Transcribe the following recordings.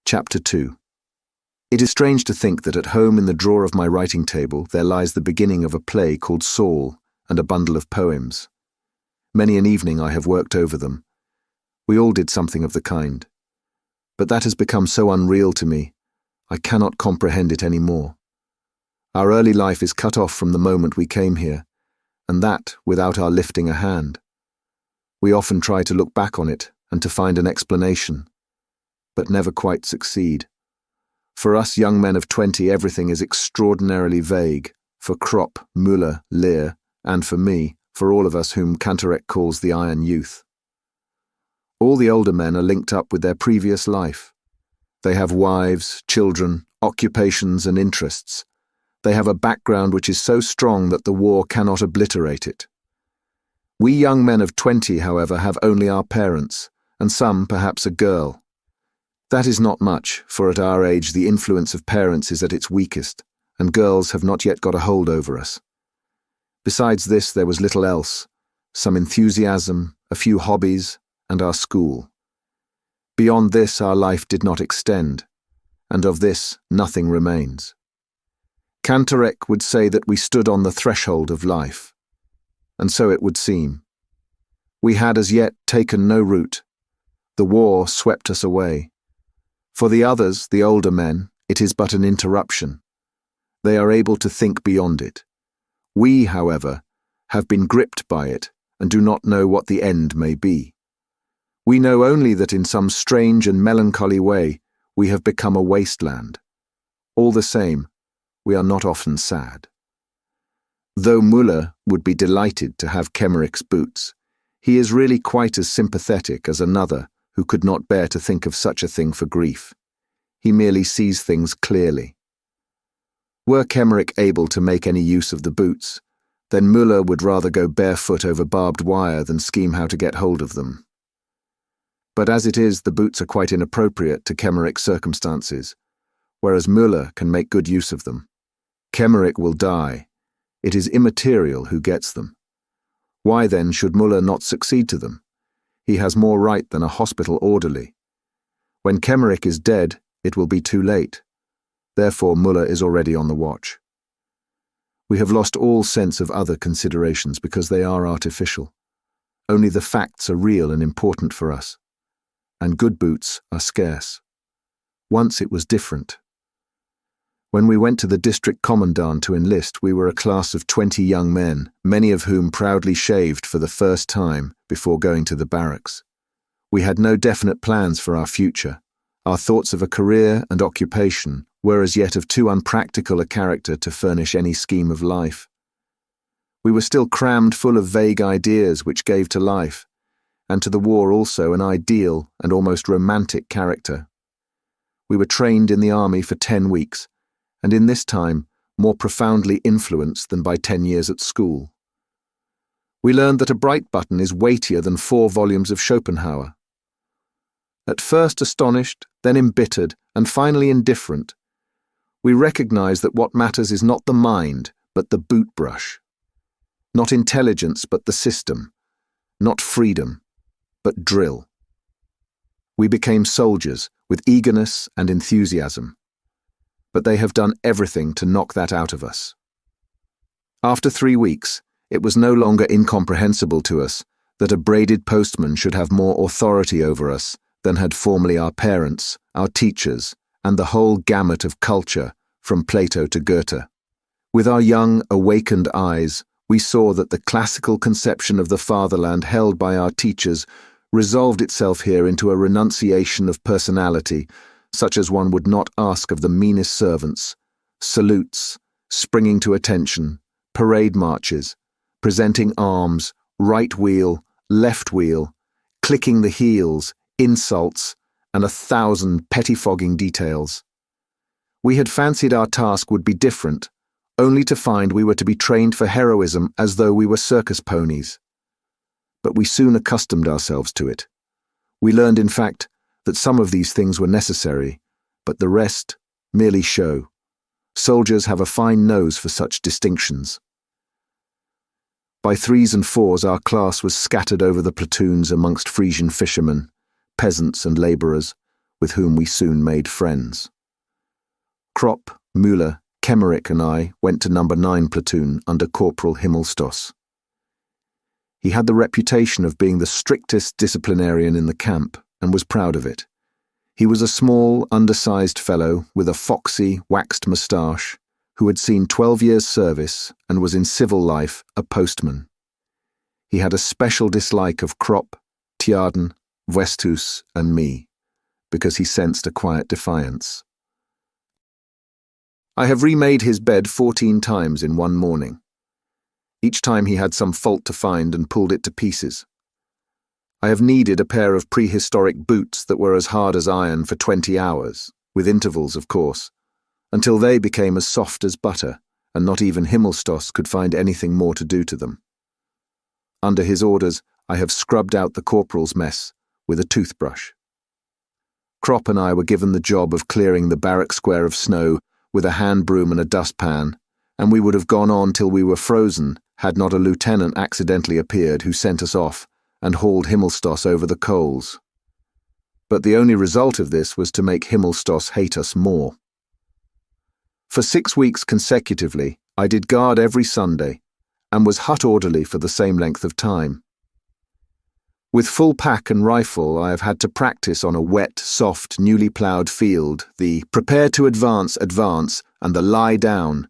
Chapter 2. It is strange to think that at home in the drawer of my writing table there lies the beginning of a play called Saul and a bundle of poems. Many an evening I have worked over them. We all did something of the kind. But that has become so unreal to me, I cannot comprehend it any more. Our early life is cut off from the moment we came here, and that without our lifting a hand. We often try to look back on it and to find an explanation, but never quite succeed. For us young men of 20, everything is extraordinarily vague, for Krop, Müller, Lear, and for me, for all of us whom Kantorek calls the Iron Youth. All the older men are linked up with their previous life. They have wives, children, occupations and interests. They have a background which is so strong that the war cannot obliterate it. We young men of 20, however, have only our parents, and some perhaps a girl. That is not much, for at our age the influence of parents is at its weakest, and girls have not yet got a hold over us. Besides this there was little else, some enthusiasm, a few hobbies, and our school. Beyond this our life did not extend, and of this nothing remains. Kantorek would say that we stood on the threshold of life, and so it would seem. We had as yet taken no root. The war swept us away. For the others, the older men, it is but an interruption. They are able to think beyond it. We, however, have been gripped by it and do not know what the end may be. We know only that in some strange and melancholy way we have become a wasteland. All the same, we are not often sad. Though Müller would be delighted to have Kemmerik's boots, he is really quite as sympathetic as another who could not bear to think of such a thing for grief. He merely sees things clearly. Were Kemmerik able to make any use of the boots, then Müller would rather go barefoot over barbed wire than scheme how to get hold of them. But as it is, the boots are quite inappropriate to Kemmerik's circumstances, whereas Müller can make good use of them. Kemmerik will die. It is immaterial who gets them. Why then should Müller not succeed to them? He has more right than a hospital orderly. When Kemmerik is dead, it will be too late. Therefore Müller is already on the watch. We have lost all sense of other considerations because they are artificial. Only the facts are real and important for us. And good boots are scarce. Once it was different. When we went to the district commandant to enlist, we were a class of 20 young men, many of whom proudly shaved for the first time before going to the barracks. We had no definite plans for our future. Our thoughts of a career and occupation were as yet of too unpractical a character to furnish any scheme of life. We were still crammed full of vague ideas which gave to life, and to the war also, an ideal and almost romantic character. We were trained in the army for 10 weeks, and in this time more profoundly influenced than by 10 years at school. We learned that a bright button is weightier than 4 volumes of Schopenhauer. At first astonished, then embittered, and finally indifferent, we recognize that what matters is not the mind, but the boot brush. Not intelligence, but the system. Not freedom, but drill. We became soldiers with eagerness and enthusiasm. But they have done everything to knock that out of us. After 3 weeks, it was no longer incomprehensible to us that a braided postman should have more authority over us than had formerly our parents, our teachers, and the whole gamut of culture, from Plato to Goethe. With our young, awakened eyes, we saw that the classical conception of the fatherland held by our teachers resolved itself here into a renunciation of personality, such as one would not ask of the meanest servants, salutes, springing to attention, parade marches, presenting arms, right wheel, left wheel, clicking the heels, insults, and 1,000 pettifogging details. We had fancied our task would be different, only to find we were to be trained for heroism as though we were circus ponies. But we soon accustomed ourselves to it. We learned, in fact, that some of these things were necessary, but the rest merely show. Soldiers have a fine nose for such distinctions. By 3s and 4s our class was scattered over the platoons amongst Frisian fishermen, peasants and labourers, with whom we soon made friends. Kropp, Müller, Kemmerich and I went to No. 9 platoon under Corporal Himmelstoss. He had the reputation of being the strictest disciplinarian in the camp and was proud of it. He was a small, undersized fellow with a foxy, waxed moustache who had seen 12 years' service and was in civil life a postman. He had a special dislike of Kropp, Tjaden, Westhus and me, because he sensed a quiet defiance. I have remade his bed 14 times in one morning. Each time he had some fault to find and pulled it to pieces. I have kneaded a pair of prehistoric boots that were as hard as iron for 20 hours, with intervals of course, until they became as soft as butter, and not even Himmelstoss could find anything more to do to them. Under his orders, I have scrubbed out the corporal's mess with a toothbrush. Kropp and I were given the job of clearing the barrack square of snow with a hand broom and a dustpan, and we would have gone on till we were frozen had not a lieutenant accidentally appeared who sent us off and hauled Himmelstoss over the coals. But the only result of this was to make Himmelstoss hate us more. For 6 weeks consecutively, I did guard every Sunday, and was hut orderly for the same length of time. With full pack and rifle, I have had to practice on a wet, soft, newly ploughed field the prepare to advance, and the lie down,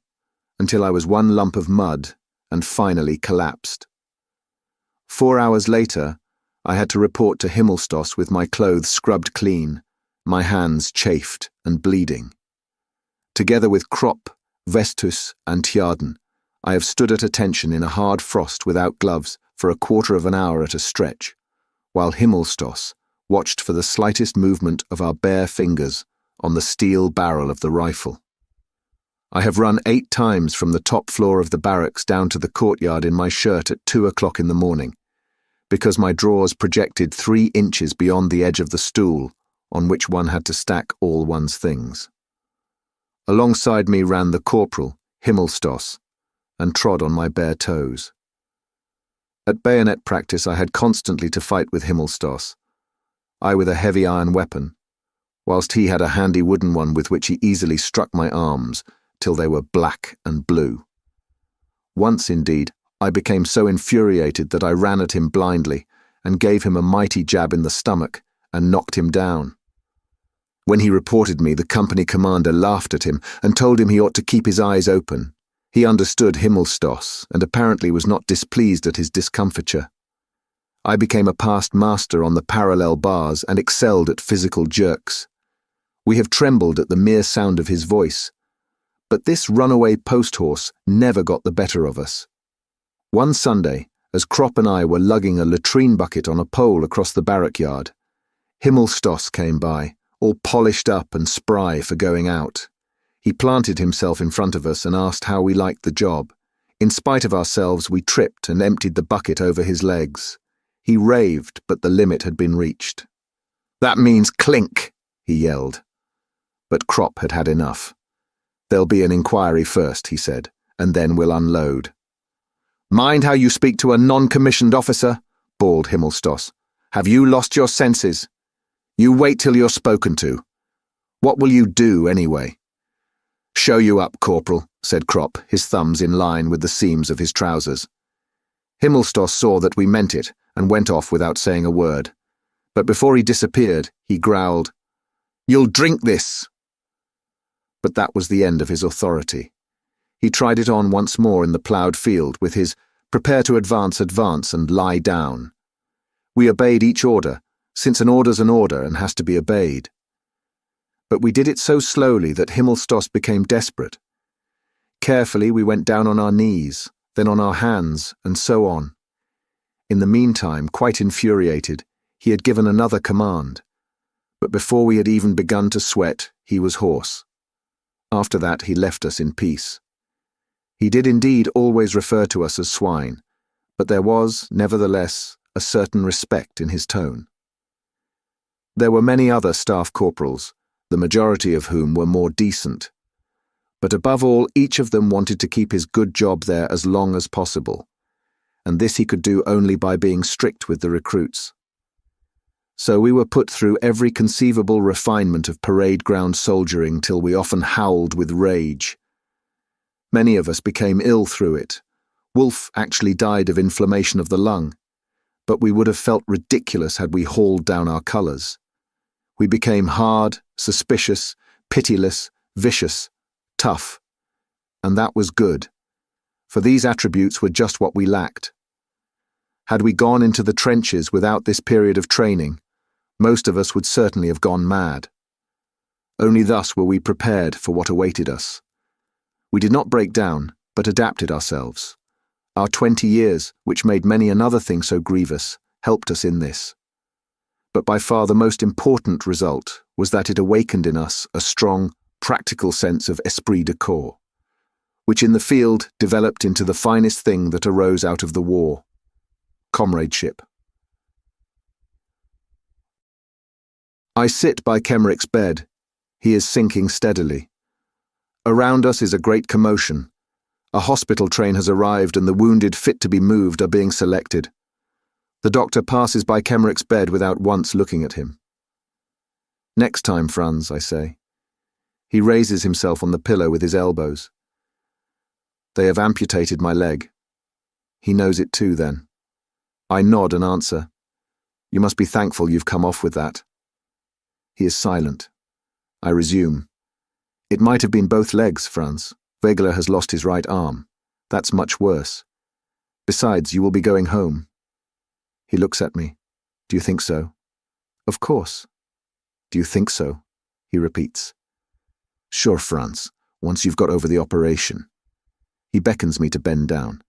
until I was one lump of mud and finally collapsed. 4 hours later, I had to report to Himmelstoss with my clothes scrubbed clean, my hands chafed and bleeding. Together with Kropp, Westhus and Tjaden, I have stood at attention in a hard frost without gloves for a quarter of an hour at a stretch, while Himmelstoss watched for the slightest movement of our bare fingers on the steel barrel of the rifle. I have run 8 times from the top floor of the barracks down to the courtyard in my shirt at 2 o'clock in the morning, because my drawers projected 3 inches beyond the edge of the stool on which one had to stack all one's things. Alongside me ran the corporal, Himmelstoss, and trod on my bare toes. At bayonet practice I had constantly to fight with Himmelstoss, I with a heavy iron weapon, whilst he had a handy wooden one with which he easily struck my arms till they were black and blue. Once, indeed, I became so infuriated that I ran at him blindly and gave him a mighty jab in the stomach and knocked him down. When he reported me, the company commander laughed at him and told him he ought to keep his eyes open. He understood Himmelstoss and apparently was not displeased at his discomfiture. I became a past master on the parallel bars and excelled at physical jerks. We have trembled at the mere sound of his voice, but this runaway post-horse never got the better of us. One Sunday, as Kropp and I were lugging a latrine bucket on a pole across the barrack yard, Himmelstoss came by, all polished up and spry for going out. He planted himself in front of us and asked how we liked the job. In spite of ourselves, we tripped and emptied the bucket over his legs. He raved, but the limit had been reached. "That means clink," he yelled. But Kropp had had enough. "There'll be an inquiry first," he said, "and then we'll unload." "Mind how you speak to a non-commissioned officer," bawled Himmelstoss. "Have you lost your senses? You wait till you're spoken to. What will you do, anyway?" "Show you up, Corporal," said Kropp, his thumbs in line with the seams of his trousers. Himmelstoss saw that we meant it and went off without saying a word. But before he disappeared, he growled, "You'll drink this!" But that was the end of his authority. He tried it on once more in the ploughed field with his prepare to advance, and lie down. We obeyed each order, since an order's an order and has to be obeyed. But we did it so slowly that Himmelstoss became desperate. Carefully we went down on our knees, then on our hands, and so on. In the meantime, quite infuriated, he had given another command. But before we had even begun to sweat, he was hoarse. After that he left us in peace. He did indeed always refer to us as swine, but there was, nevertheless, a certain respect in his tone. There were many other staff corporals, the majority of whom were more decent. But above all, each of them wanted to keep his good job there as long as possible, and this he could do only by being strict with the recruits. So we were put through every conceivable refinement of parade ground soldiering till we often howled with rage. Many of us became ill through it. Wolf actually died of inflammation of the lung, but we would have felt ridiculous had we hauled down our colours. We became hard, suspicious, pitiless, vicious, tough. And that was good, for these attributes were just what we lacked. Had we gone into the trenches without this period of training, most of us would certainly have gone mad. Only thus were we prepared for what awaited us. We did not break down, but adapted ourselves. Our 20 years, which made many another thing so grievous, helped us in this. But by far the most important result was that it awakened in us a strong, practical sense of esprit de corps, which in the field developed into the finest thing that arose out of the war: comradeship. I sit by Kemmerich's bed. He is sinking steadily. Around us is a great commotion. A hospital train has arrived and the wounded fit to be moved are being selected. The doctor passes by Kemmerich's bed without once looking at him. "Next time, Franz," I say. He raises himself on the pillow with his elbows. "They have amputated my leg." He knows it too, then. I nod and answer, "You must be thankful you've come off with that." He is silent. I resume, "It might have been both legs, Franz. Wegeler has lost his right arm. That's much worse. Besides, you will be going home." He looks at me. "Do you think so?" "Of course." "Do you think so?" he repeats. "Sure, Franz, once you've got over the operation." He beckons me to bend down.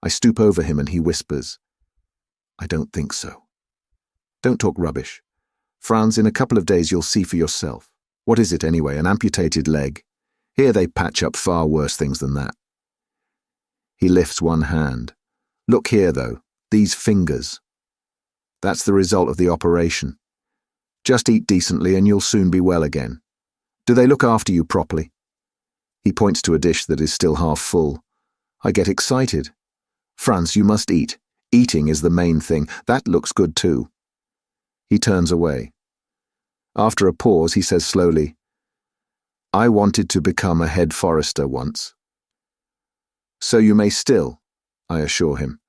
I stoop over him and he whispers, "I don't think so." "Don't talk rubbish. Franz, in a couple of days you'll see for yourself. What is it anyway, an amputated leg? Here they patch up far worse things than that." He lifts one hand. "Look here, though, these fingers. That's the result of the operation. Just eat decently and you'll soon be well again. Do they look after you properly?" He points to a dish that is still half full. I get excited. "Franz, you must eat. Eating is the main thing. That looks good too." He turns away. After a pause, he says slowly, "I wanted to become a head forester once." "So you may still," I assure him.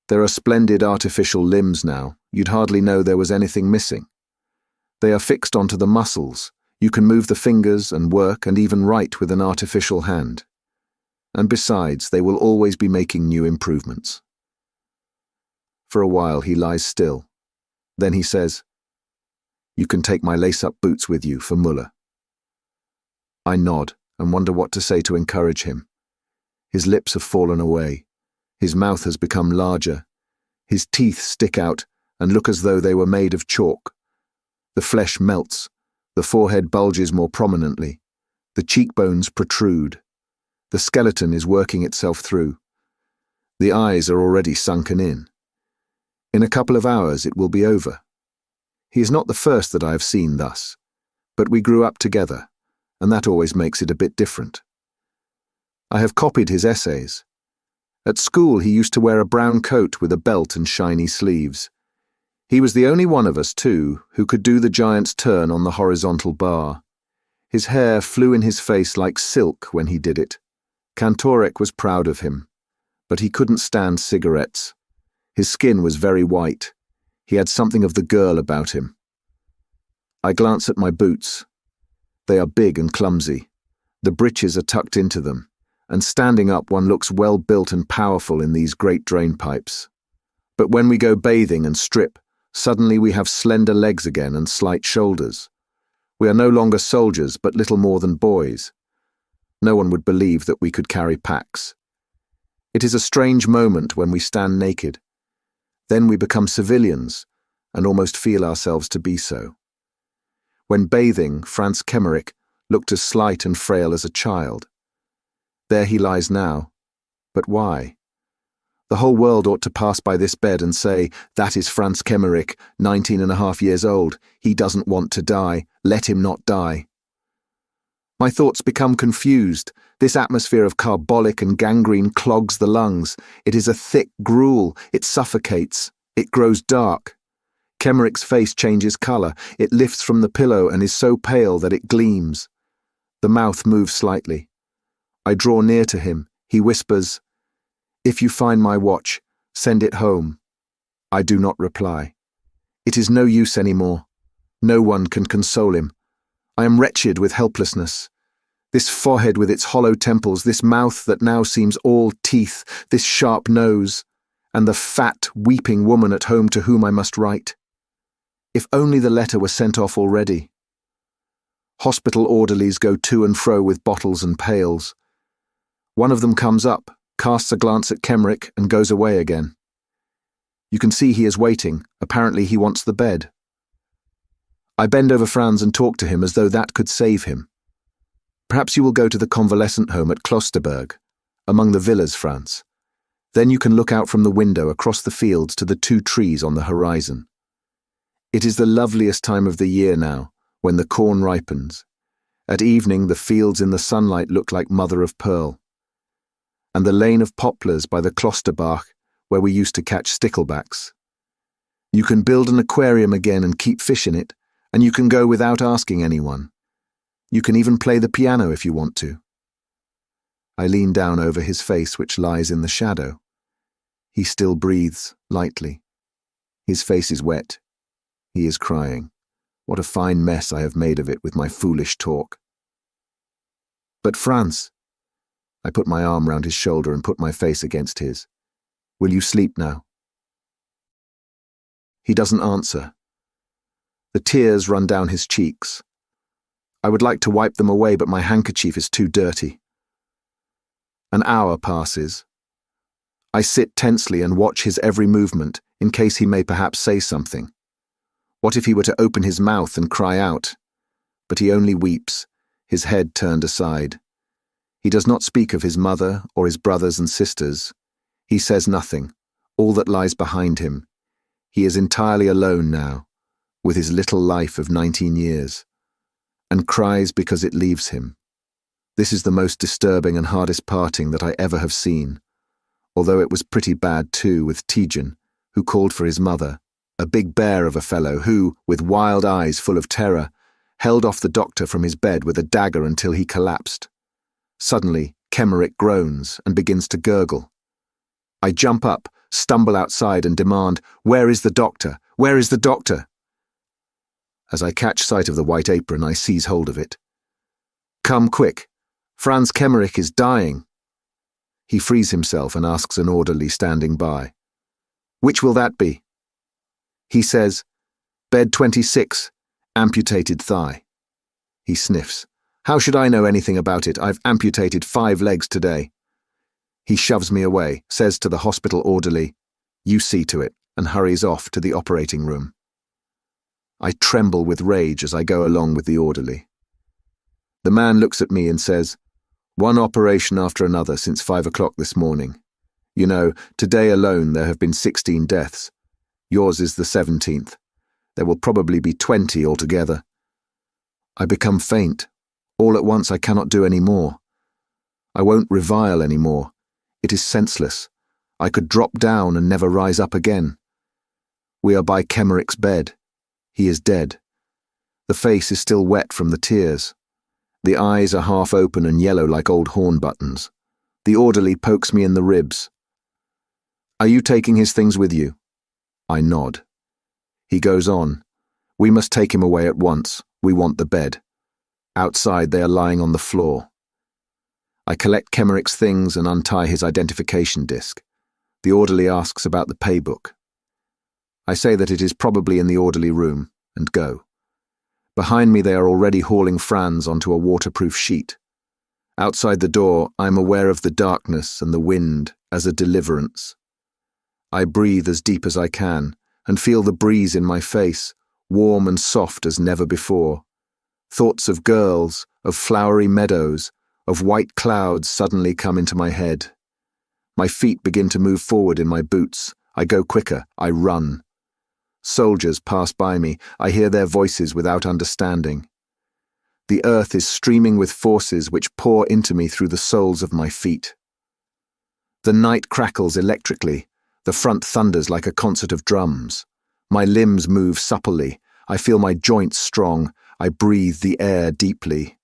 "There are splendid artificial limbs now. You'd hardly know there was anything missing. They are fixed onto the muscles. You can move the fingers and work and even write with an artificial hand. And besides, they will always be making new improvements." For a while he lies still. Then he says, "You can take my lace-up boots with you for Muller." I nod and wonder what to say to encourage him. His lips have fallen away. His mouth has become larger. His teeth stick out and look as though they were made of chalk. The flesh melts. The forehead bulges more prominently. The cheekbones protrude. The skeleton is working itself through. The eyes are already sunken in. In a couple of hours it will be over. He is not the first that I have seen thus, but we grew up together, and that always makes it a bit different. I have copied his essays. At school he used to wear a brown coat with a belt and shiny sleeves. He was the only one of us, too, who could do the giant's turn on the horizontal bar. His hair flew in his face like silk when he did it. Kantorek was proud of him, but he couldn't stand cigarettes. His skin was very white. He had something of the girl about him. I glance at my boots. They are big and clumsy. The breeches are tucked into them, and standing up one looks well built and powerful in these great drain pipes. But when we go bathing and strip, suddenly we have slender legs again and slight shoulders. We are no longer soldiers, but little more than boys. No one would believe that we could carry packs. It is a strange moment when we stand naked. Then we become civilians, and almost feel ourselves to be so. When bathing, Franz Kemmerich looked as slight and frail as a child. There he lies now. But why? The whole world ought to pass by this bed and say, "That is Franz Kemmerich, 19.5 years old. He doesn't want to die. Let him not die." My thoughts become confused. This atmosphere of carbolic and gangrene clogs the lungs. It is a thick gruel. It suffocates. It grows dark. Kemmerich's face changes colour. It lifts from the pillow and is so pale that it gleams. The mouth moves slightly. I draw near to him. He whispers, "If you find my watch, send it home." I do not reply. It is no use anymore. No one can console him. I am wretched with helplessness. This forehead with its hollow temples, this mouth that now seems all teeth, this sharp nose, and the fat, weeping woman at home to whom I must write. If only the letter were sent off already. Hospital orderlies go to and fro with bottles and pails. One of them comes up, casts a glance at Kemmerich, and goes away again. You can see he is waiting. Apparently he wants the bed. I bend over Franz and talk to him as though that could save him. Perhaps you will go to the convalescent home at Klosterberg, among the villas, Franz. Then you can look out from the window across the fields to the 2 trees on the horizon. It is the loveliest time of the year now, when the corn ripens. At evening the fields in the sunlight look like mother of pearl. And the lane of poplars by the Klosterbach, where we used to catch sticklebacks. You can build an aquarium again and keep fish in it, and you can go without asking anyone. You can even play the piano if you want to. I lean down over his face, which lies in the shadow. He still breathes lightly. His face is wet. He is crying. What a fine mess I have made of it with my foolish talk. But Franz, I put my arm round his shoulder and put my face against his. Will you sleep now? He doesn't answer. The tears run down his cheeks. I would like to wipe them away, but my handkerchief is too dirty. An hour passes. I sit tensely and watch his every movement, in case he may perhaps say something. What if he were to open his mouth and cry out? But he only weeps, his head turned aside. He does not speak of his mother or his brothers and sisters. He says nothing, all that lies behind him. He is entirely alone now, with his little life of 19 years, and cries because it leaves him. This is the most disturbing and hardest parting that I ever have seen, although it was pretty bad too with Tijan, who called for his mother, a big bear of a fellow who, with wild eyes full of terror, held off the doctor from his bed with a dagger until he collapsed. Suddenly, Kemmerich groans and begins to gurgle. I jump up, stumble outside and demand, "Where is the doctor? Where is the doctor?" As I catch sight of the white apron, I seize hold of it. "Come quick. Franz Kemmerich is dying." He frees himself and asks an orderly standing by, "Which will that be?" He says, "Bed 26, amputated thigh." He sniffs. "How should I know anything about it? I've amputated 5 legs today." He shoves me away, says to the hospital orderly, "You see to it," and hurries off to the operating room. I tremble with rage as I go along with the orderly. The man looks at me and says, "One operation after another since 5 o'clock this morning. You know, today alone there have been 16 deaths. Yours is the 17th. There will probably be 20 altogether." I become faint. All at once I cannot do any more. I won't revile any more. It is senseless. I could drop down and never rise up again. We are by Kemmerich's bed. He is dead. The face is still wet from the tears. The eyes are half open and yellow like old horn buttons. The orderly pokes me in the ribs. "Are you taking his things with you?" I nod. He goes on. "We must take him away at once. We want the bed." Outside they are lying on the floor. I collect Kemmerich's things and untie his identification disc. The orderly asks about the pay book. I say that it is probably in the orderly room, and go. Behind me they are already hauling Franz onto a waterproof sheet. Outside the door I am aware of the darkness and the wind as a deliverance. I breathe as deep as I can, and feel the breeze in my face, warm and soft as never before. Thoughts of girls, of flowery meadows, of white clouds suddenly come into my head. My feet begin to move forward in my boots. I go quicker. I run. Soldiers pass by me. I hear their voices without understanding. The earth is streaming with forces which pour into me through the soles of my feet. The night crackles electrically. The front thunders like a concert of drums. My limbs move supplely. I feel my joints strong. I breathe the air deeply.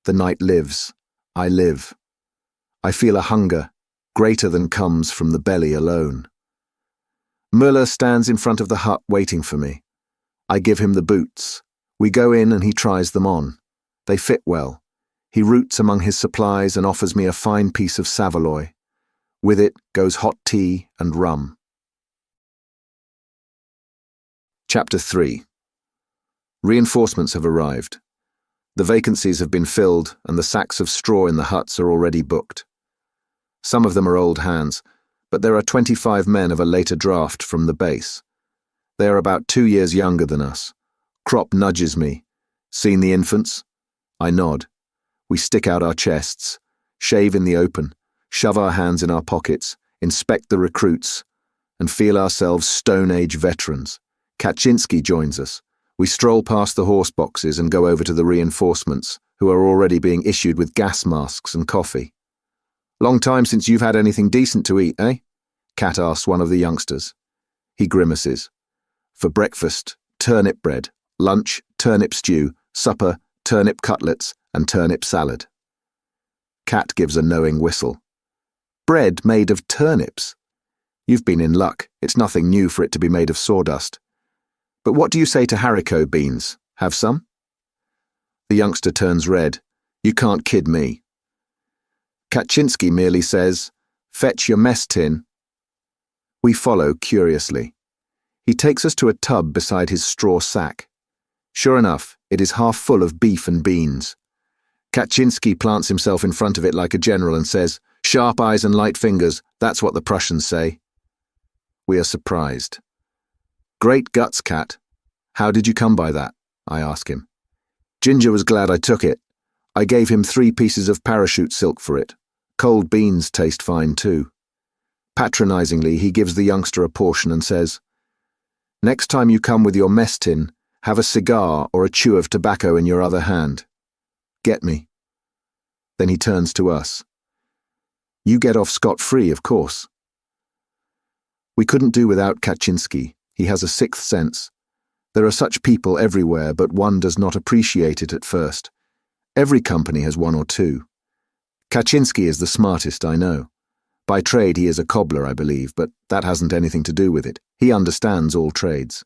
The night lives. I live. I feel a hunger, greater than comes from the belly alone. Müller stands in front of the hut waiting for me. I give him the boots. We go in and he tries them on. They fit well. He roots among his supplies and offers me a fine piece of saveloy. With it goes hot tea and rum. Chapter 3. Reinforcements have arrived. The vacancies have been filled and the sacks of straw in the huts are already booked. Some of them are old hands, but there are 25 men of a later draft from the base. They are about 2 years younger than us. Krop nudges me. Seen the infants? I nod. We stick out our chests, shave in the open, shove our hands in our pockets, inspect the recruits, and feel ourselves Stone Age veterans. Kaczynski joins us. We stroll past the horse boxes and go over to the reinforcements, who are already being issued with gas masks and coffee. Long time since you've had anything decent to eat, eh? Kat asks one of the youngsters. He grimaces. For breakfast, turnip bread. Lunch, turnip stew. Supper, turnip cutlets and turnip salad. Kat gives a knowing whistle. Bread made of turnips? You've been in luck. It's nothing new for it to be made of sawdust. But what do you say to haricot beans? Have some? The youngster turns red. You can't kid me. Kaczynski merely says, Fetch your mess tin. We follow curiously. He takes us to a tub beside his straw sack. Sure enough, it is half full of beef and beans. Kaczynski plants himself in front of it like a general and says, Sharp eyes and light fingers, that's what the Prussians say. We are surprised. Great guts, Kat. How did you come by that? I ask him. Ginger was glad I took it. I gave him 3 pieces of parachute silk for it. Cold beans taste fine too. Patronizingly, he gives the youngster a portion and says, Next time you come with your mess tin, have a cigar or a chew of tobacco in your other hand. Get me? Then he turns to us. You get off scot-free, of course. We couldn't do without Kaczynski. He has a 6th sense. There are such people everywhere, but one does not appreciate it at first. Every company has 1 or 2. Kaczynski is the smartest I know. By trade he is a cobbler, I believe, but that hasn't anything to do with it. He understands all trades.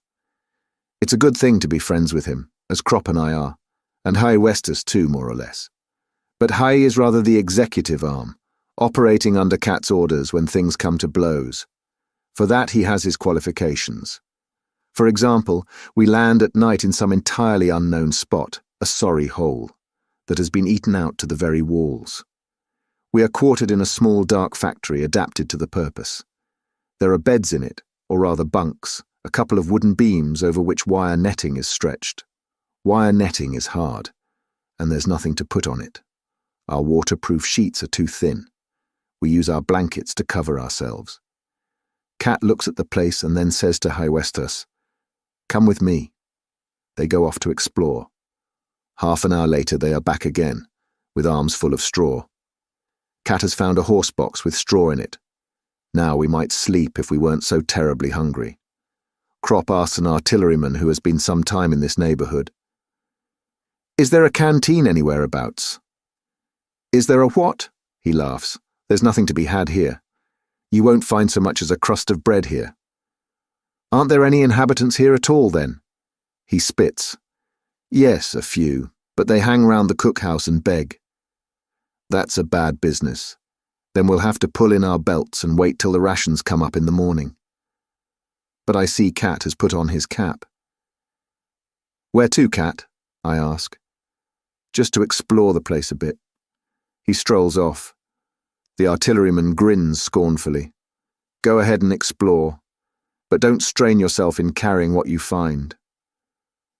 It's a good thing to be friends with him, as Krop and I are, and Hai Westus too, more or less. But Hai is rather the executive arm, operating under Kat's orders when things come to blows. For that he has his qualifications. For example, we land at night in some entirely unknown spot, a sorry hole, that has been eaten out to the very walls. We are quartered in a small dark factory adapted to the purpose. There are beds in it, or rather bunks, a couple of wooden beams over which wire netting is stretched. Wire netting is hard, and there's nothing to put on it. Our waterproof sheets are too thin. We use our blankets to cover ourselves. Kat looks at the place and then says to Hai Westus, Come with me. They go off to explore. Half an hour later they are back again, with arms full of straw. Kat has found a horse box with straw in it. Now we might sleep if we weren't so terribly hungry. Krop asks an artilleryman who has been some time in this neighborhood. Is there a canteen anywhere abouts? Is there a what? He laughs. There's nothing to be had here. You won't find so much as a crust of bread here. Aren't there any inhabitants here at all, then? He spits. Yes, a few, but they hang round the cookhouse and beg. That's a bad business. Then we'll have to pull in our belts and wait till the rations come up in the morning. But I see Kat has put on his cap. Where to, Kat? I ask. Just to explore the place a bit. He strolls off. The artilleryman grins scornfully. Go ahead and explore, but don't strain yourself in carrying what you find.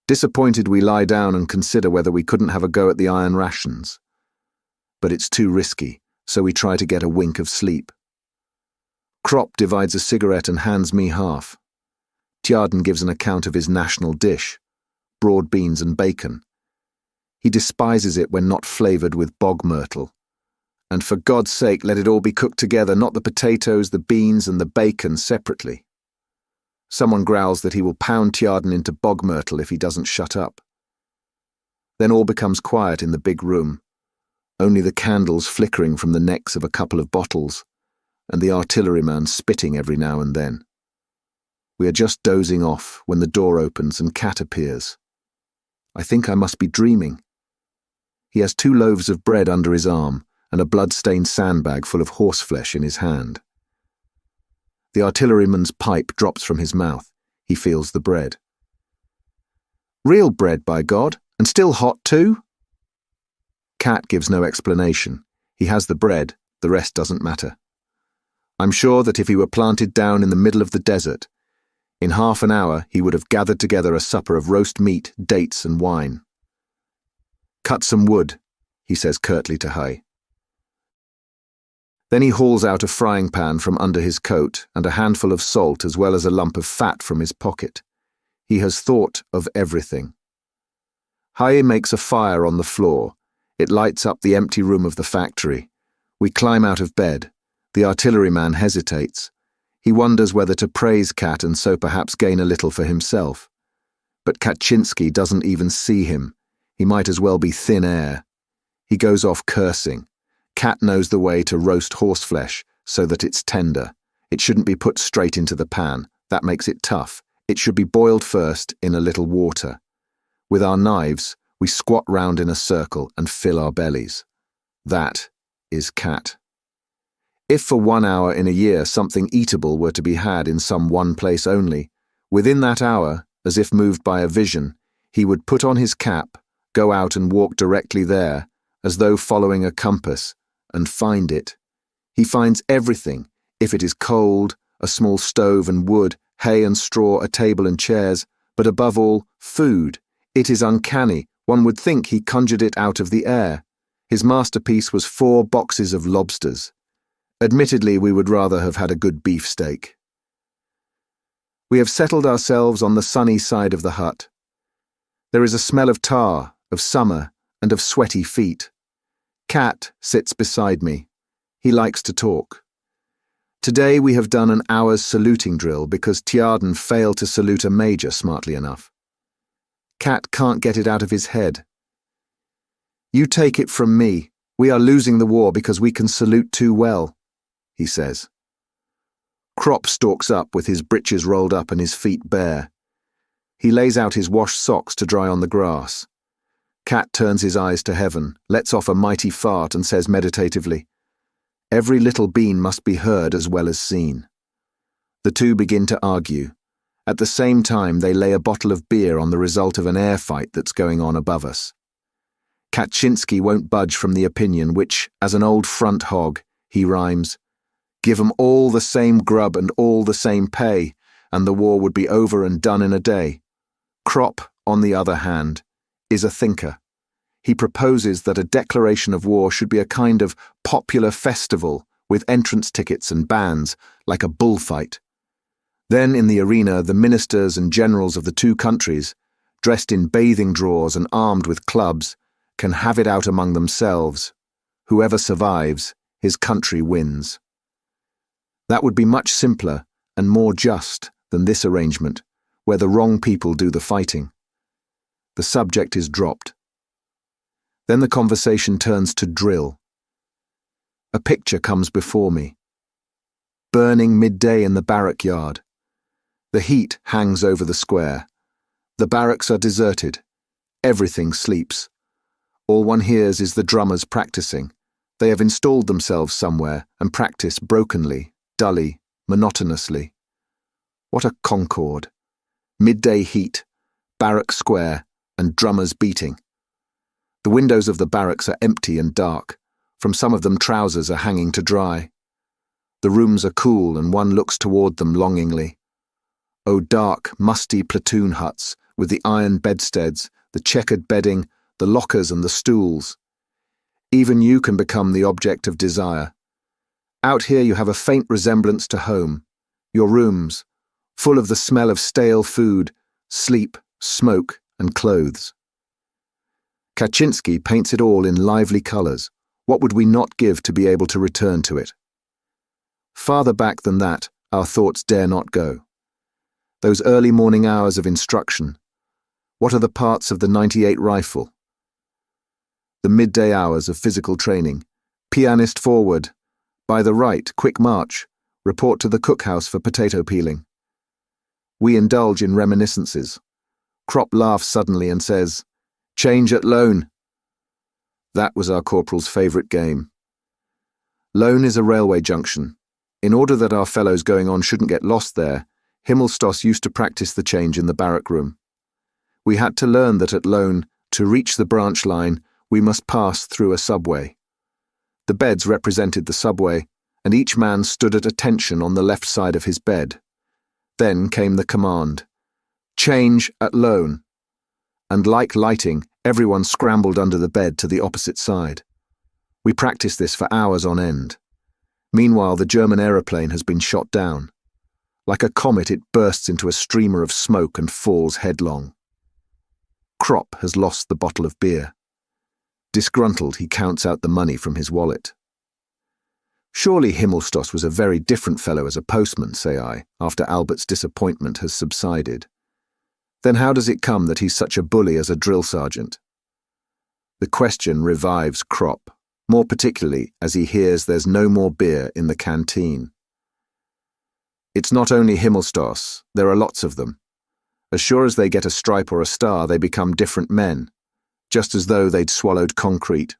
Disappointed, we lie down and consider whether we couldn't have a go at the iron rations. But it's too risky, so we try to get a wink of sleep. Krop divides a cigarette and hands me half. Tjarden gives an account of his national dish, broad beans and bacon. He despises it when not flavoured with bog myrtle. And for God's sake, let it all be cooked together, not the potatoes, the beans and the bacon separately. Someone growls that he will pound Tjarden into bog myrtle if he doesn't shut up. Then all becomes quiet in the big room, only the candles flickering from the necks of a couple of bottles, and the artilleryman spitting every now and then. We are just dozing off when the door opens and Cat appears. I think I must be dreaming. He has 2 loaves of bread under his arm and a blood-stained sandbag full of horseflesh in his hand. The artilleryman's pipe drops from his mouth. He feels the bread. Real bread, by God, and still hot too? Cat gives no explanation. He has the bread, the rest doesn't matter. I'm sure that if he were planted down in the middle of the desert, in half an hour he would have gathered together a supper of roast meat, dates and wine. Cut some wood, he says curtly to Hai. Then he hauls out a frying pan from under his coat and a handful of salt as well as a lump of fat from his pocket. He has thought of everything. Hai makes a fire on the floor. It lights up the empty room of the factory. We climb out of bed. The artilleryman hesitates. He wonders whether to praise Cat and so perhaps gain a little for himself. But Kaczynski doesn't even see him. He might as well be thin air. He goes off cursing. Cat knows the way to roast horseflesh so that it's tender. It shouldn't be put straight into the pan. That makes it tough. It should be boiled first in a little water. With our knives, we squat round in a circle and fill our bellies. That is Cat. If for 1 hour in a year something eatable were to be had in some one place only, within that hour, as if moved by a vision, he would put on his cap, go out and walk directly there, as though following a compass, and find it. He finds everything, if it is cold, a small stove and wood, hay and straw, a table and chairs, but above all, food. It is uncanny. One would think he conjured it out of the air. His masterpiece was 4 boxes of lobsters. Admittedly, we would rather have had a good beefsteak. We have settled ourselves on the sunny side of the hut. There is a smell of tar, of summer, and of sweaty feet. Cat sits beside me. He likes to talk. Today we have done an hour's saluting drill because Tjarden failed to salute a major smartly enough. Cat can't get it out of his head. You take it from me. We are losing the war because we can salute too well, he says. Crop stalks up with his breeches rolled up and his feet bare. He lays out his washed socks to dry on the grass. Cat turns his eyes to heaven, lets off a mighty fart and says meditatively, "Every little bean must be heard as well as seen." The two begin to argue. At the same time, they lay a bottle of beer on the result of an air fight that's going on above us. Kaczynski won't budge from the opinion which, as an old front hog, he rhymes, "Give 'em all the same grub and all the same pay, and the war would be over and done in a day." Krop, on the other hand, is a thinker. He proposes that a declaration of war should be a kind of popular festival with entrance tickets and bands, like a bullfight. Then in the arena, the ministers and generals of the 2 countries, dressed in bathing drawers and armed with clubs, can have it out among themselves. Whoever survives, his country wins. That would be much simpler and more just than this arrangement, where the wrong people do the fighting. The subject is dropped. Then the conversation turns to drill. A picture comes before me. Burning midday in the barrack yard. The heat hangs over the square. The barracks are deserted. Everything sleeps. All one hears is the drummers practicing. They have installed themselves somewhere and practice brokenly, dully, monotonously. What a concord. Midday heat, barrack square, and drummers beating. The windows of the barracks are empty and dark. From some of them trousers are hanging to dry. The rooms are cool and one looks toward them longingly. Oh, dark, musty platoon huts with the iron bedsteads, the checkered bedding, the lockers and the stools. Even you can become the object of desire. Out here you have a faint resemblance to home. Your rooms, full of the smell of stale food, sleep, smoke, and clothes. Kaczynski paints it all in lively colours. What would we not give to be able to return to it? Farther back than that, our thoughts dare not go. Those early morning hours of instruction. What are the parts of the 98 rifle? The midday hours of physical training. Pianist forward. By the right, quick march. Report to the cookhouse for potato peeling. We indulge in reminiscences. Crop laughs suddenly and says, "Change at Lone." That was our corporal's favourite game. Lone is a railway junction. In order that our fellows going on shouldn't get lost there, Himmelstoss used to practice the change in the barrack room. We had to learn that at Lone, to reach the branch line, we must pass through a subway. The beds represented the subway, and each man stood at attention on the left side of his bed. Then came the command, "Change at Lone." And like lighting, everyone scrambled under the bed to the opposite side. We practiced this for hours on end. Meanwhile, the German aeroplane has been shot down. Like a comet, it bursts into a streamer of smoke and falls headlong. Krop has lost the bottle of beer. Disgruntled, he counts out the money from his wallet. Surely Himmelstoss was a very different fellow as a postman, say I, after Albert's disappointment has subsided. Then how does it come that he's such a bully as a drill sergeant? The question revives Krop, more particularly as he hears there's no more beer in the canteen. It's not only Himmelstoss, there are lots of them. As sure as they get a stripe or a star, they become different men, just as though they'd swallowed concrete.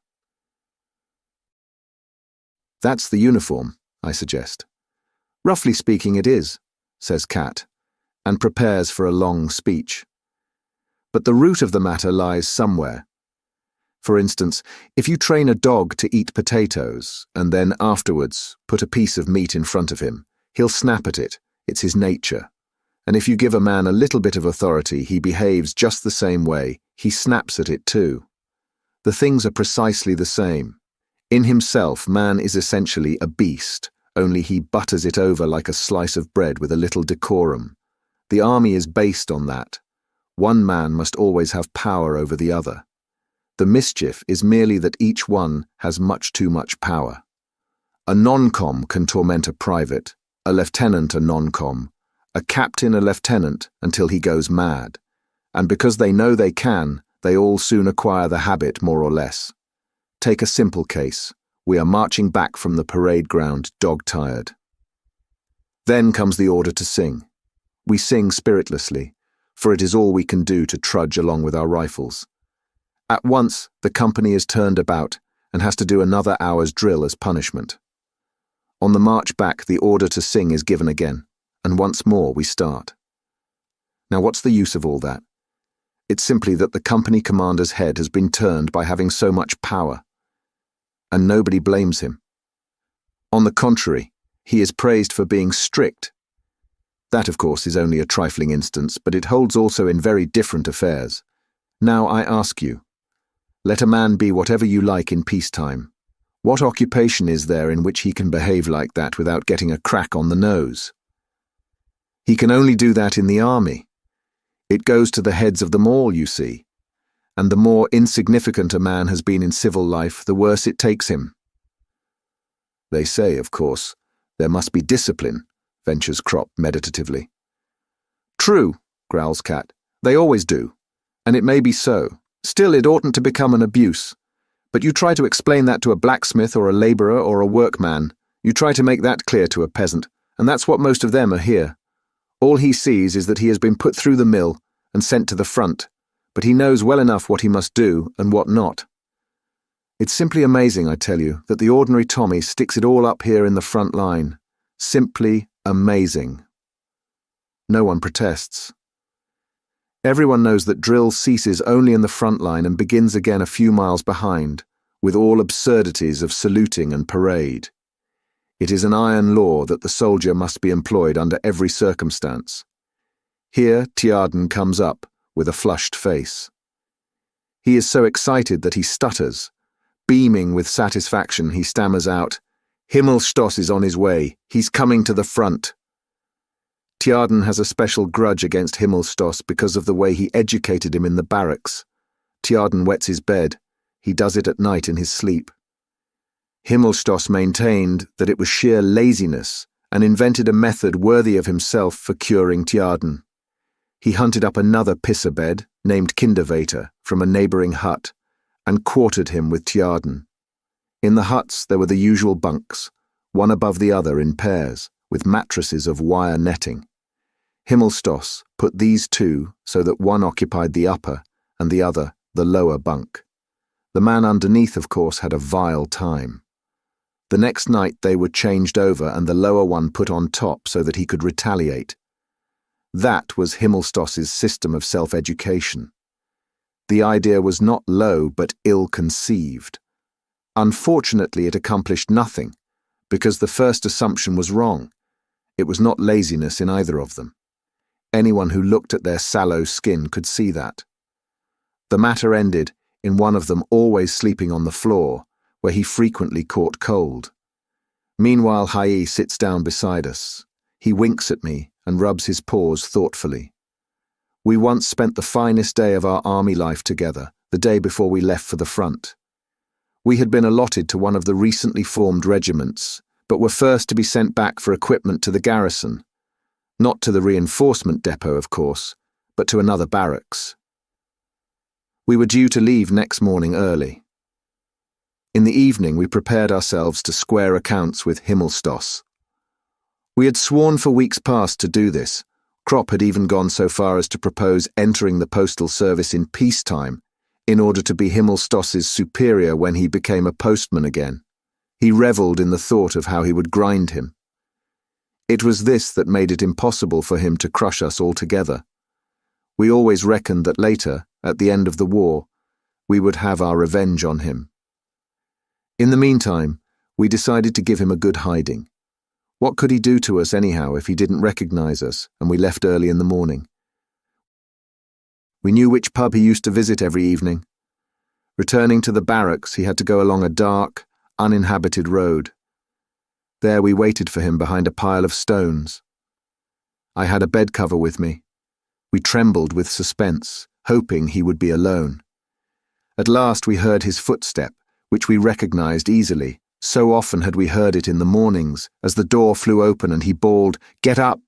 That's the uniform, I suggest. Roughly speaking, it is, says Kat, and prepares for a long speech. But the root of the matter lies somewhere. For instance, if you train a dog to eat potatoes, and then afterwards put a piece of meat in front of him, he'll snap at it. It's his nature. And if you give a man a little bit of authority, he behaves just the same way. He snaps at it too. The things are precisely the same. In himself, man is essentially a beast, only he butters it over like a slice of bread with a little decorum. The army is based on that. One man must always have power over the other. The mischief is merely that each one has much too much power. A non-com can torment a private, a lieutenant a non-com, a captain a lieutenant until he goes mad. And because they know they can, they all soon acquire the habit more or less. Take a simple case. We are marching back from the parade ground, dog-tired. Then comes the order to sing. We sing spiritlessly, for it is all we can do to trudge along with our rifles. At once, the company is turned about and has to do another hour's drill as punishment. On the march back, the order to sing is given again, and once more we start. Now what's the use of all that? It's simply that the company commander's head has been turned by having so much power, and nobody blames him. On the contrary, he is praised for being strict. That, of course, is only a trifling instance, but it holds also in very different affairs. Now I ask you, let a man be whatever you like in peacetime. What occupation is there in which he can behave like that without getting a crack on the nose? He can only do that in the army. It goes to the heads of them all, you see. And the more insignificant a man has been in civil life, the worse it takes him. They say, of course, there must be discipline, ventures Krop meditatively. True, growls Kat. They always do. And it may be so. Still, it oughtn't to become an abuse. But you try to explain that to a blacksmith or a labourer or a workman. You try to make that clear to a peasant, and that's what most of them are here. All he sees is that he has been put through the mill and sent to the front, but he knows well enough what he must do and what not. It's simply amazing, I tell you, that the ordinary Tommy sticks it all up here in the front line. Simply amazing. No one protests. Everyone knows that drill ceases only in the front line and begins again a few miles behind, with all absurdities of saluting and parade. It is an iron law that the soldier must be employed under every circumstance. Here Tjaarden comes up, with a flushed face. He is so excited that he stutters. Beaming with satisfaction, he stammers out, "Himmelstoss is on his way. He's coming to the front." Tjaarden has a special grudge against Himmelstoss because of the way he educated him in the barracks. Tjaarden wets his bed. He does it at night in his sleep. Himmelstoss maintained that it was sheer laziness and invented a method worthy of himself for curing Tjaarden. He hunted up another pisser-bed, named Kindervater, from a neighbouring hut, and quartered him with Tjaden. In the huts there were the usual bunks, one above the other in pairs, with mattresses of wire netting. Himmelstos put these two so that one occupied the upper and the other the lower bunk. The man underneath, of course, had a vile time. The next night they were changed over and the lower one put on top so that he could retaliate. That was Himmelstoss's system of self-education. The idea was not low but ill-conceived. Unfortunately, it accomplished nothing, because the first assumption was wrong. It was not laziness in either of them. Anyone who looked at their sallow skin could see that. The matter ended in one of them always sleeping on the floor, where he frequently caught cold. Meanwhile, Hai sits down beside us. He winks at me and rubs his paws thoughtfully. We once spent the finest day of our army life together, the day before we left for the front. We had been allotted to one of the recently formed regiments, but were first to be sent back for equipment to the garrison. Not to the reinforcement depot, of course, but to another barracks. We were due to leave next morning early. In the evening we prepared ourselves to square accounts with Himmelstos. We had sworn for weeks past to do this. Kropp had even gone so far as to propose entering the postal service in peacetime, in order to be Himmelstoss's superior when he became a postman again. He revelled in the thought of how he would grind him. It was this that made it impossible for him to crush us altogether. We always reckoned that later, at the end of the war, we would have our revenge on him. In the meantime, we decided to give him a good hiding. What could he do to us anyhow if he didn't recognize us, and we left early in the morning? We knew which pub he used to visit every evening. Returning to the barracks, he had to go along a dark, uninhabited road. There we waited for him behind a pile of stones. I had a bed cover with me. We trembled with suspense, hoping he would be alone. At last we heard his footstep, which we recognized easily. So often had we heard it in the mornings, as the door flew open and he bawled, "Get up!"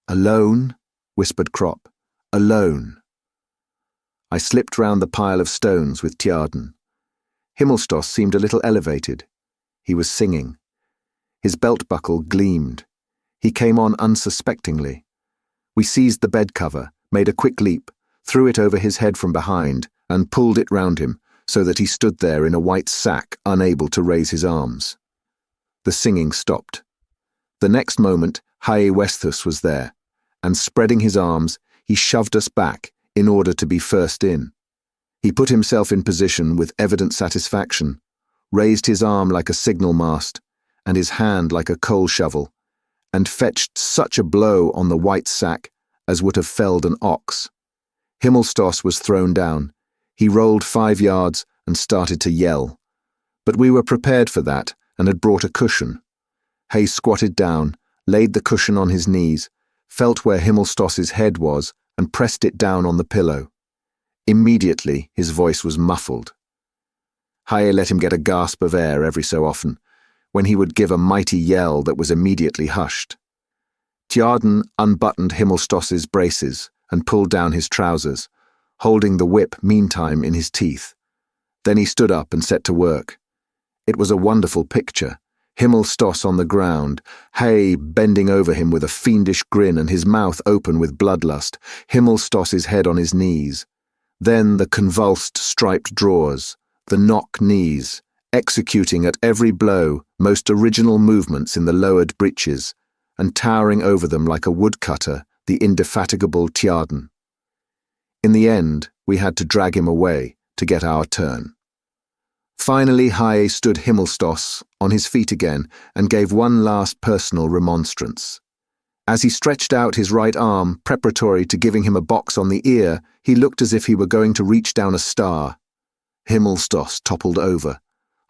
"Alone?" whispered Kropp. "Alone." I slipped round the pile of stones with Tjaden. Himmelstos seemed a little elevated. He was singing. His belt buckle gleamed. He came on unsuspectingly. We seized the bed cover, made a quick leap, threw it over his head from behind, and pulled it round him, so that he stood there in a white sack, unable to raise his arms. The singing stopped. The next moment, Hai Westhus was there, and spreading his arms, he shoved us back in order to be first in. He put himself in position with evident satisfaction, raised his arm like a signal mast, and his hand like a coal shovel, and fetched such a blow on the white sack as would have felled an ox. Himmelstos was thrown down. He rolled 5 yards and started to yell. But we were prepared for that and had brought a cushion. Hay squatted down, laid the cushion on his knees, felt where Himmelstoss's head was, and pressed it down on the pillow. Immediately his voice was muffled. Hay let him get a gasp of air every so often, when he would give a mighty yell that was immediately hushed. Tjaden unbuttoned Himmelstoss's braces and pulled down his trousers, holding the whip meantime in his teeth. Then he stood up and set to work. It was a wonderful picture. Himmelstoss on the ground, Hay bending over him with a fiendish grin and his mouth open with bloodlust, Himmelstoss's head on his knees. Then the convulsed striped drawers, the knock knees, executing at every blow most original movements in the lowered breeches, and towering over them like a woodcutter, the indefatigable Tjaden. In the end, we had to drag him away to get our turn. Finally, Hai stood Himmelstoss on his feet again and gave one last personal remonstrance. As he stretched out his right arm, preparatory to giving him a box on the ear, he looked as if he were going to reach down a star. Himmelstoss toppled over.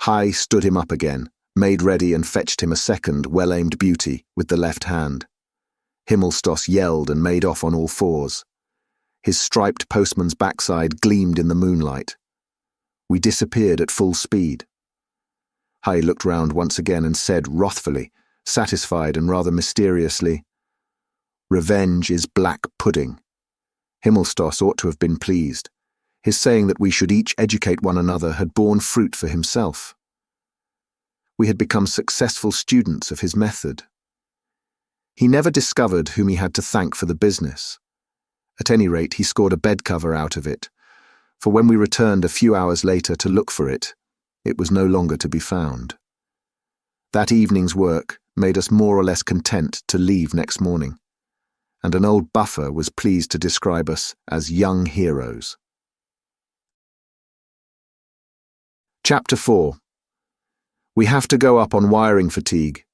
Hai stood him up again, made ready and fetched him a second well-aimed beauty with the left hand. Himmelstoss yelled and made off on all fours. His striped postman's backside gleamed in the moonlight. We disappeared at full speed. Hai looked round once again and said wrathfully, satisfied and rather mysteriously, "Revenge is black pudding." Himmelstos ought to have been pleased. His saying that we should each educate one another had borne fruit for himself. We had become successful students of his method. He never discovered whom he had to thank for the business. At any rate, he scored a bed cover out of it, for when we returned a few hours later to look for it, it was no longer to be found. That evening's work made us more or less content to leave next morning, and an old buffer was pleased to describe us as young heroes. Chapter 4. We have to go up on wiring fatigue.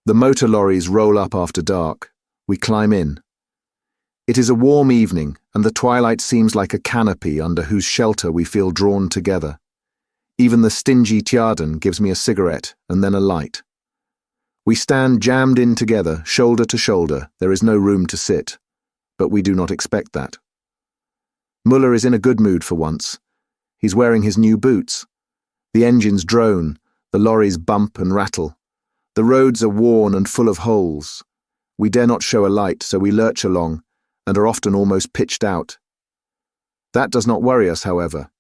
The motor lorries roll up after dark. We climb in. It is a warm evening, and the twilight seems like a canopy under whose shelter we feel drawn together. Even the stingy Tjaden gives me a cigarette and then a light. We stand jammed in together, shoulder to shoulder. There is no room to sit, but we do not expect that. Muller is in a good mood for once. He's wearing his new boots. The engines drone, the lorries bump and rattle. The roads are worn and full of holes. We dare not show a light, so we lurch along, and are often almost pitched out. That does not worry us, however.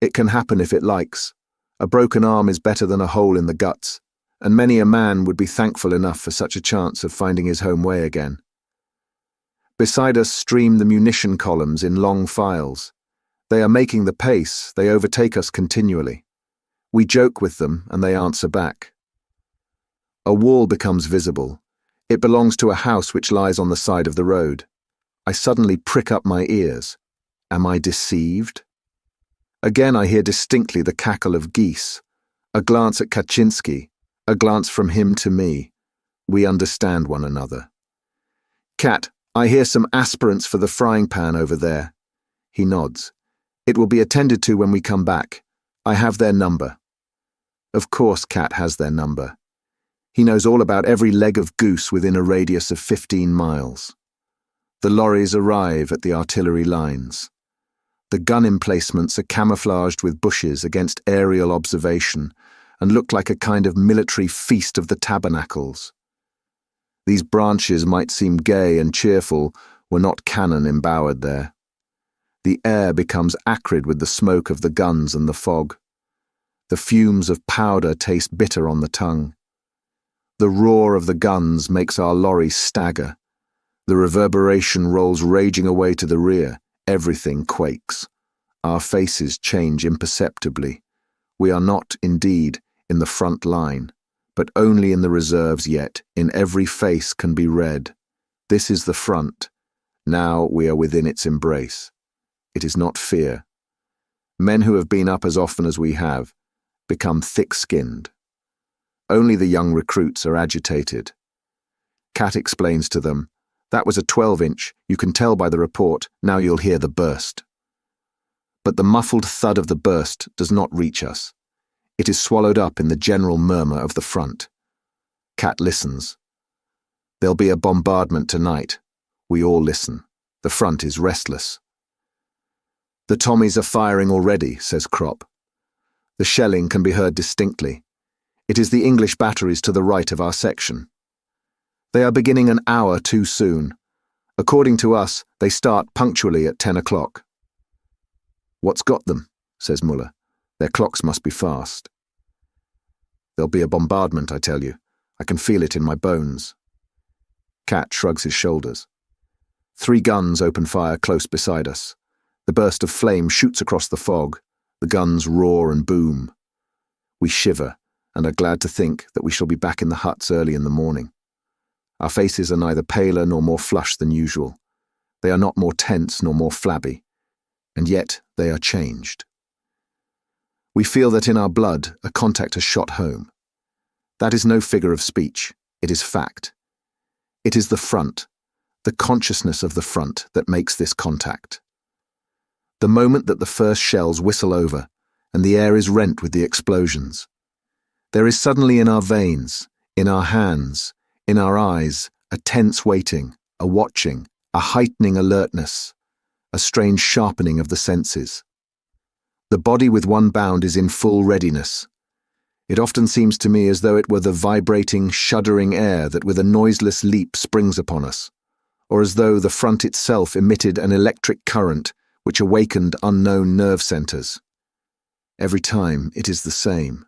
It can happen if it likes. A broken arm is better than a hole in the guts, and many a man would be thankful enough for such a chance of finding his home way again. Beside us stream the munition columns in long files. They are making the pace, they overtake us continually. We joke with them, and they answer back. A wall becomes visible. It belongs to a house which lies on the side of the road. I suddenly prick up my ears. Am I deceived? Again I hear distinctly the cackle of geese. A glance at Kaczynski, a glance from him to me. We understand one another. Kat, I hear some aspirants for the frying pan over there. He nods. It will be attended to when we come back. I have their number. Of course Kat has their number. He knows all about every leg of goose within a radius of 15 miles. The lorries arrive at the artillery lines. The gun emplacements are camouflaged with bushes against aerial observation and look like a kind of military feast of the tabernacles. These branches might seem gay and cheerful were not cannon embowered there. The air becomes acrid with the smoke of the guns and the fog. The fumes of powder taste bitter on the tongue. The roar of the guns makes our lorry stagger. The reverberation rolls raging away to the rear. Everything quakes. Our faces change imperceptibly. We are not, indeed, in the front line, but only in the reserves yet. In every face can be read. This is the front. Now we are within its embrace. It is not fear. Men who have been up as often as we have become thick-skinned. Only the young recruits are agitated. Kat explains to them, "That was a 12-inch, you can tell by the report, now you'll hear the burst." But the muffled thud of the burst does not reach us. It is swallowed up in the general murmur of the front. Kat listens. There'll be a bombardment tonight. We all listen. The front is restless. The Tommies are firing already, says Kropp. The shelling can be heard distinctly. It is the English batteries to the right of our section. They are beginning an hour too soon. According to us, they start punctually at 10 o'clock. What's got them? Says Muller. Their clocks must be fast. There'll be a bombardment, I tell you. I can feel it in my bones. Kat shrugs his shoulders. 3 guns open fire close beside us. The burst of flame shoots across the fog. The guns roar and boom. We shiver and are glad to think that we shall be back in the huts early in the morning. Our faces are neither paler nor more flushed than usual. They are not more tense nor more flabby, and yet they are changed. We feel that in our blood a contact has shot home. That is no figure of speech, it is fact. It is the front, the consciousness of the front that makes this contact. The moment that the first shells whistle over and the air is rent with the explosions, there is suddenly in our veins, in our hands, in our eyes, a tense waiting, a watching, a heightening alertness, a strange sharpening of the senses. The body with one bound is in full readiness. It often seems to me as though it were the vibrating, shuddering air that with a noiseless leap springs upon us. or as though the front itself emitted an electric current which awakened unknown nerve centers. Every time it is the same.